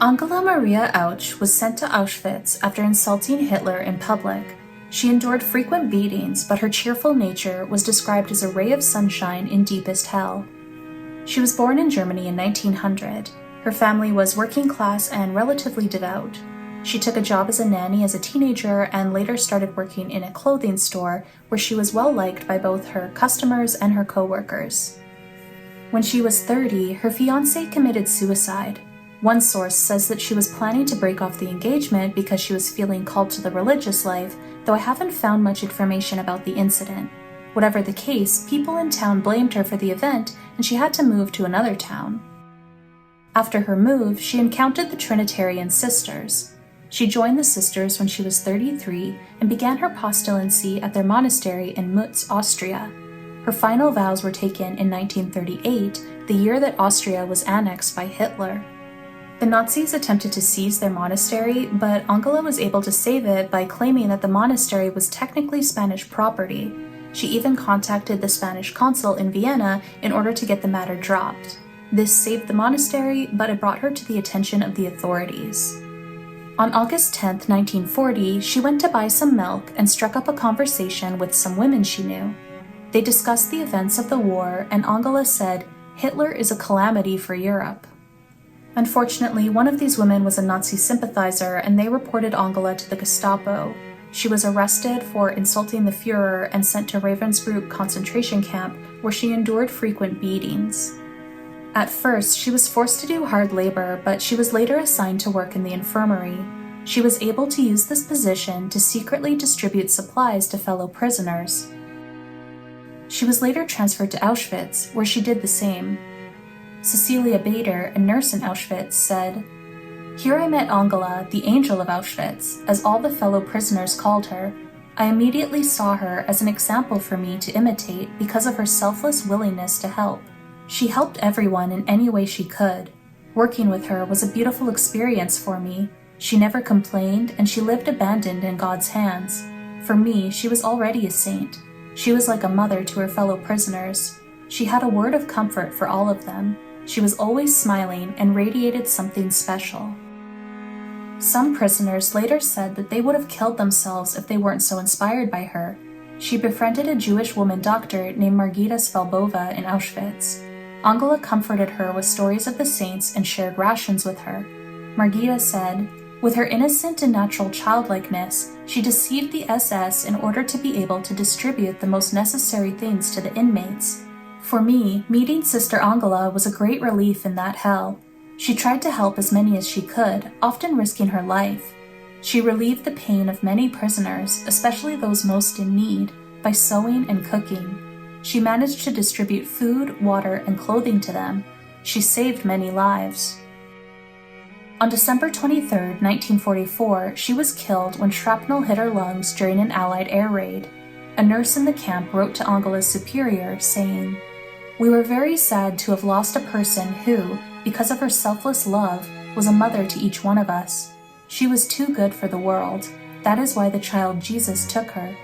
Angela Maria Autsch was sent to Auschwitz after insulting Hitler in public. She endured frequent beatings, but her cheerful nature was described as a ray of sunshine in deepest hell. She was born in Germany in 1900. Her family was working class and relatively devout. She took a job as a nanny as a teenager and later started working in a clothing store where she was well liked by both her customers and her co-workers. When she was 30, her fiancé committed suicide. One source says that she was planning to break off the engagement because she was feeling called to the religious life, though I haven't found much information about the incident. Whatever the case, people in town blamed her for the event and she had to move to another town. After her move, she encountered the Trinitarian Sisters. She joined the sisters when she was 33 and began her postulancy at their monastery in Mutz, Austria. Her final vows were taken in 1938, the year that Austria was annexed by Hitler. The Nazis attempted to seize their monastery, but Angela was able to save it by claiming that the monastery was technically Spanish property. She even contacted the Spanish consul in Vienna in order to get the matter dropped. This saved the monastery, but it brought her to the attention of the authorities. On August 10, 1940, she went to buy some milk and struck up a conversation with some women she knew. They discussed the events of the war, and Angela said, "Hitler is a calamity for Europe." Unfortunately, one of these women was a Nazi sympathizer, and they reported Angela to the Gestapo. She was arrested for insulting the Führer and sent to Ravensbrück concentration camp, where she endured frequent beatings. At first, she was forced to do hard labor, but she was later assigned to work in the infirmary. She was able to use this position to secretly distribute supplies to fellow prisoners. She was later transferred to Auschwitz, where she did the same. Cecilia Bader, a nurse in Auschwitz, said, "Here I met Angela, the angel of Auschwitz, as all the fellow prisoners called her. I immediately saw her as an example for me to imitate because of her selfless willingness to help. She helped everyone in any way she could. Working with her was a beautiful experience for me. She never complained, and she lived abandoned in God's hands. For me, she was already a saint. She was like a mother to her fellow prisoners. She had a word of comfort for all of them. She was always smiling and radiated something special." Some prisoners later said that they would have killed themselves if they weren't so inspired by her. She befriended a Jewish woman doctor named Margita Svalbova in Auschwitz. Angela comforted her with stories of the saints and shared rations with her. Margita said, "With her innocent and natural childlikeness, she deceived the SS in order to be able to distribute the most necessary things to the inmates. For me, meeting Sister Angela was a great relief in that hell. She tried to help as many as she could, often risking her life. She relieved the pain of many prisoners, especially those most in need, by sewing and cooking. She managed to distribute food, water, and clothing to them. She saved many lives." On December 23, 1944, she was killed when shrapnel hit her lungs during an Allied air raid. A nurse in the camp wrote to Angela's superior, saying, "We were very sad to have lost a person who, because of her selfless love, was a mother to each one of us. She was too good for the world. That is why the child Jesus took her.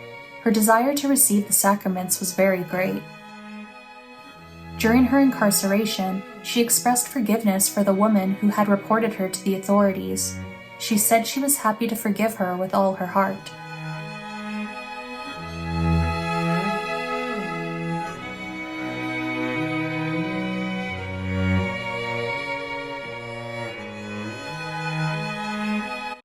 Her desire to receive the sacraments was very great." During her incarceration, she expressed forgiveness for the woman who had reported her to the authorities. She said she was happy to forgive her with all her heart.